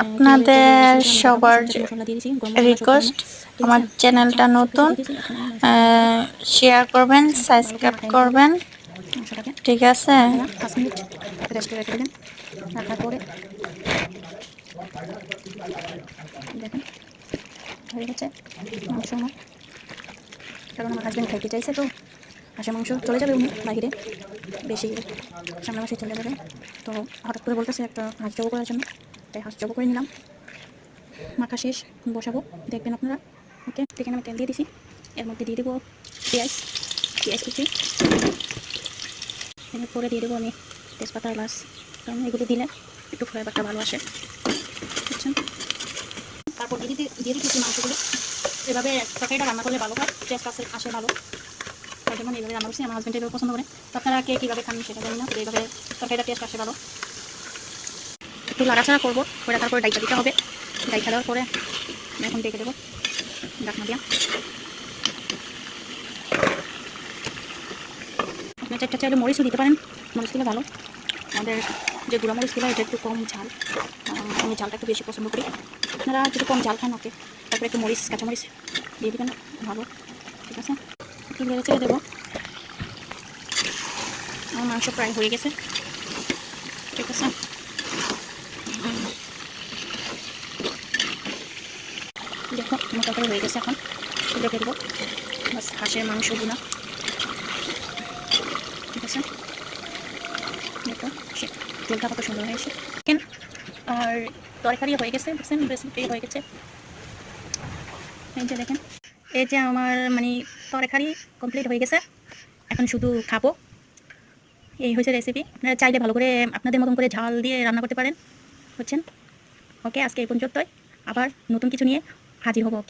আপনাদের সবার রিকোয়েস্ট, আমার চ্যানেলটা নতুন, শেয়ার করবেন, সাবস্ক্রাইব করবেন, ঠিক আছে? রাখার পরে দেখেন হয়ে গেছে মাংস আমার, কারণ আমার হাজব্যান্ড খাইতে চাইছে, তো হাঁসের মাংস চলে যাবে উনি বাইরে, বেশি সামনে মাসে চলে যাবে, তো হঠাৎ করে বলতেছে একটা হাঁস জবো করার জন্য, তাই হাঁস জবো করে নিলাম। মাখা শেষ, বসাবো, দেখবেন আপনারা। ওকে, এখানে আমি তেল দিয়ে দিছি, এর মধ্যে দিয়ে দেবো পেঁয়াজ কুচি, এরপরে দিয়ে দেবো আমি তেজপাতা, এলাচ, কারণ এগুলো দিলে একটু ফ্লেভারটা ভালো আসে, বুঝছেন। তারপর দিয়ে দিতেছি মাংসগুলো। এভাবে তরকারিটা রান্না করলে ভালো হয়, টেস্ট আসে ভালো, তাই জন্য এইভাবে রান্না করছি। আমার হাজব্যান্ড এভাবে পছন্দ করে, তো আপনারা কে কীভাবে খান সেটা জানি না, এইভাবে তরকারিটা টেস্ট আসে ভালো। একটু লাড়াচাড়া করবো, করে তারপরে ডাইকা দিতে হবে। ডাইকা দেওয়ার পরে এখন ডেকে দেবো ঢাকনা দিয়া। আপনি চারটা চাইলে মরিচও দিতে পারেন, মরিচ দিলে ভালো। আমাদের যে গুঁড়া মরিচগুলো এটা একটু কম ঝাল, আমি ঝালটা একটু বেশি পছন্দ করি। আপনারা যদি কম ঝাল খান ওকে, তারপরে একটু মরিচ, কাঁচামরিচ দিয়ে দেবেন, ভালো, ঠিক আছে। একটু নেড়ে চেড়ে দেবো। আমার মাংস প্রায় হয়ে গেছে, ঠিক আছে। দেখো মোটা করে হয়ে গেছে, এখন দেখে দেবো বাস হাঁসের মাংস গুনা, ঠিক আছে। দেখো সে তেলটা কত সুন্দর হয়েছে, আর তরকারি হয়ে গেছে, বুঝছেন, রেসিপি হয়ে গেছে। এই যে দেখেন, এই যে আমার মানে তরকারি কমপ্লিট হয়ে গেছে, এখন শুধু খাবো। এই হয়েছে রেসিপি। আপনারা চাইলে ভালো করে আপনাদের মতন করে ঝাল দিয়ে রান্না করতে পারেন, বুঝছেন। ওকে, আজকে এই পর্যন্তই, আবার নতুন কিছু নিয়ে হাজির হব।